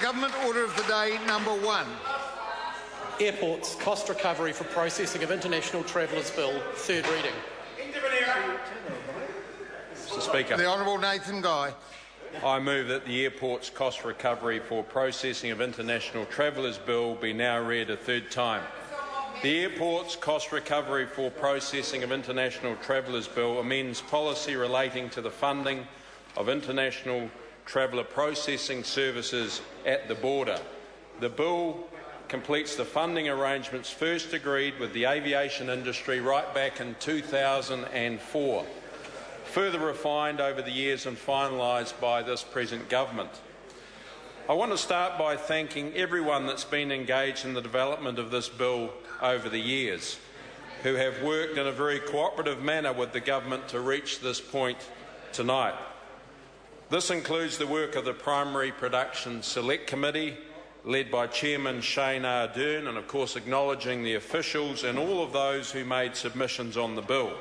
Government Order of the Day number 1. Airports Cost Recovery for Processing of International Travellers Bill, third reading. Mr Speaker. The Honourable Nathan Guy. I move that the Airports Cost Recovery for Processing of International Travellers Bill be now read a third time. The Airports Cost Recovery for Processing of International Travellers Bill amends policy relating to the funding of international traveller processing services at the border. The bill completes the funding arrangements first agreed with the aviation industry right back in 2004, further refined over the years and finalised by this present government. I want to start by thanking everyone that's been engaged in the development of this bill over the years, who have worked in a very cooperative manner with the government to reach this point tonight. This includes the work of the Primary Production Select Committee, led by Chairman Shane Ardern, and of course acknowledging the officials and all of those who made submissions on the bill.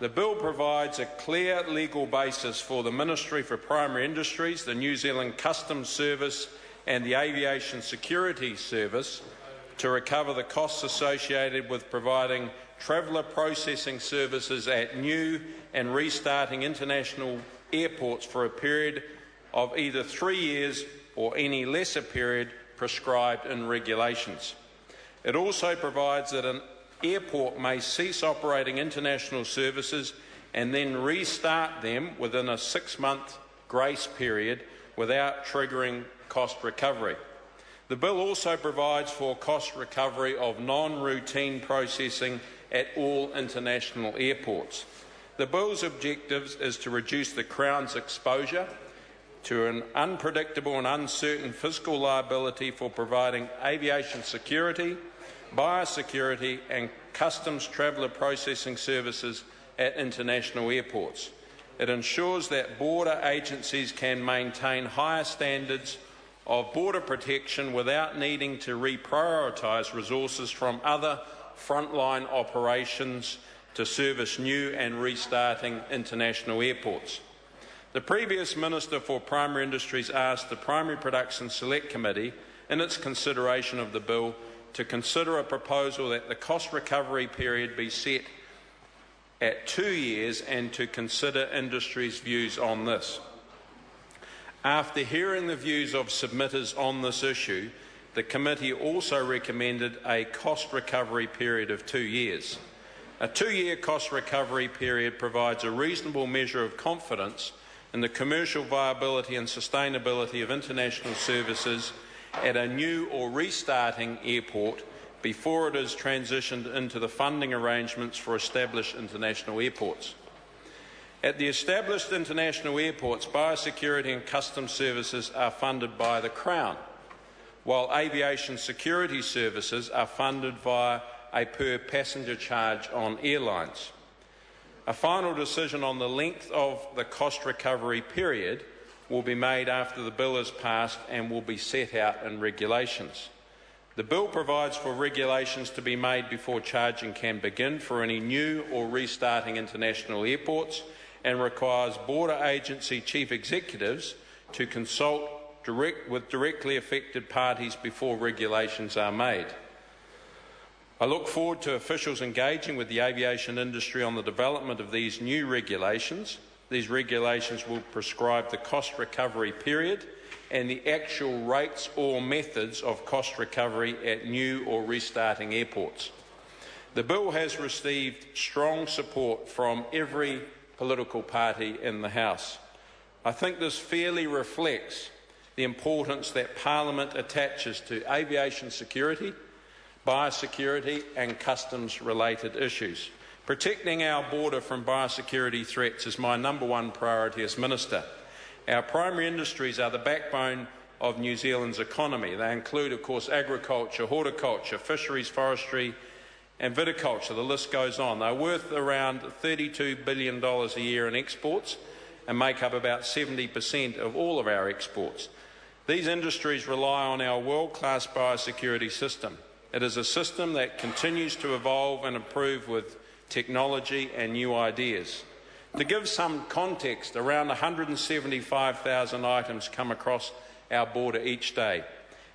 The bill provides a clear legal basis for the Ministry for Primary Industries, the New Zealand Customs Service and the Aviation Security Service to recover the costs associated with providing traveller processing services at new and restarting international airports for a period of either 3 years or any lesser period prescribed in regulations. It also provides that an airport may cease operating international services and then restart them within a 6-month grace period without triggering cost recovery. The bill also provides for cost recovery of non-routine processing at all international airports. The bill's objective is to reduce the Crown's exposure to an unpredictable and uncertain fiscal liability for providing aviation security, biosecurity and customs traveller processing services at international airports. It ensures that border agencies can maintain higher standards of border protection without needing to reprioritise resources from other frontline operations to service new and restarting international airports. The previous Minister for Primary Industries asked the Primary Production Select Committee, in its consideration of the bill, to consider a proposal that the cost recovery period be set at 2 years and to consider industry's views on this. After hearing the views of submitters on this issue, the committee also recommended a cost recovery period of 2 years. A 2-year cost recovery period provides a reasonable measure of confidence in the commercial viability and sustainability of international services at a new or restarting airport before it is transitioned into the funding arrangements for established international airports. At the established international airports, biosecurity and customs services are funded by the Crown, while aviation security services are funded via a per-passenger charge on airlines. A final decision on the length of the cost recovery period will be made after the bill is passed and will be set out in regulations. The bill provides for regulations to be made before charging can begin for any new or restarting international airports and requires border agency chief executives to consult with directly affected parties before regulations are made. I look forward to officials engaging with the aviation industry on the development of these new regulations. These regulations will prescribe the cost recovery period and the actual rates or methods of cost recovery at new or restarting airports. The bill has received strong support from every political party in the House. I think this fairly reflects the importance that Parliament attaches to aviation security, biosecurity and customs-related issues. Protecting our border from biosecurity threats is my #1 priority as Minister. Our primary industries are the backbone of New Zealand's economy. They include, of course, agriculture, horticulture, fisheries, forestry and viticulture. The list goes on. They're worth around $32 billion a year in exports and make up about 70% of all of our exports. These industries rely on our world-class biosecurity system. It is a system that continues to evolve and improve with technology and new ideas. To give some context, around 175,000 items come across our border each day,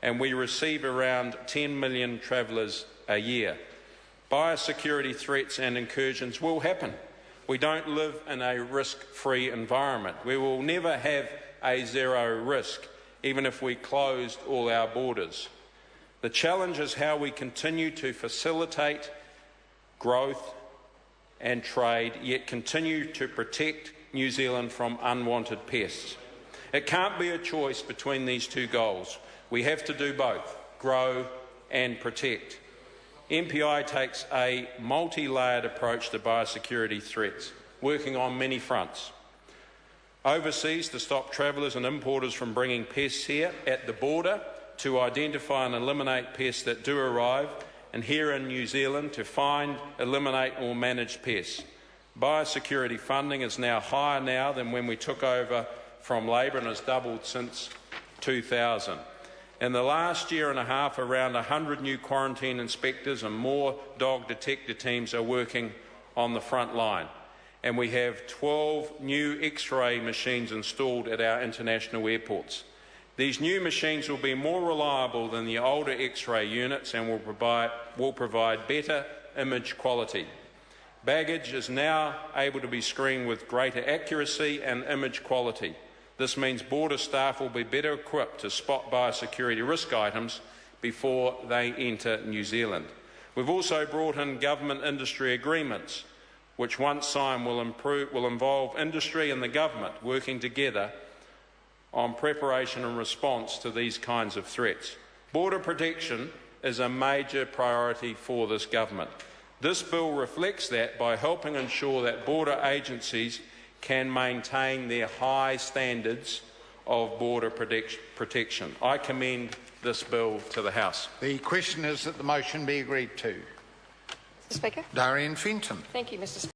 and we receive around 10 million travellers a year. Biosecurity threats and incursions will happen. We don't live in a risk-free environment. We will never have a zero risk, even if we closed all our borders. The challenge is how we continue to facilitate growth and trade, yet continue to protect New Zealand from unwanted pests. It can't be a choice between these two goals. We have to do both, grow and protect. MPI takes a multi-layered approach to biosecurity threats, working on many fronts. Overseas, to stop travellers and importers from bringing pests here, at the border, to identify and eliminate pests that do arrive, and here in New Zealand, to find, eliminate or manage pests. Biosecurity funding is now higher now than when we took over from Labor and has doubled since 2000. In the last year and a half, around 100 new quarantine inspectors and more dog detector teams are working on the front line. And we have 12 new X-ray machines installed at our international airports. These new machines will be more reliable than the older X-ray units and will provide better image quality. Baggage is now able to be screened with greater accuracy and image quality. This means border staff will be better equipped to spot biosecurity risk items before they enter New Zealand. We've also brought in government-industry agreements, which once signed will involve industry and the government working together on preparation and response to these kinds of threats. Border protection is a major priority for this government. This bill reflects that by helping ensure that border agencies can maintain their high standards of border protection. I commend this bill to the House. The question is that the motion be agreed to. Mr. Speaker. Darian Fenton. Thank you, Mr. Speaker.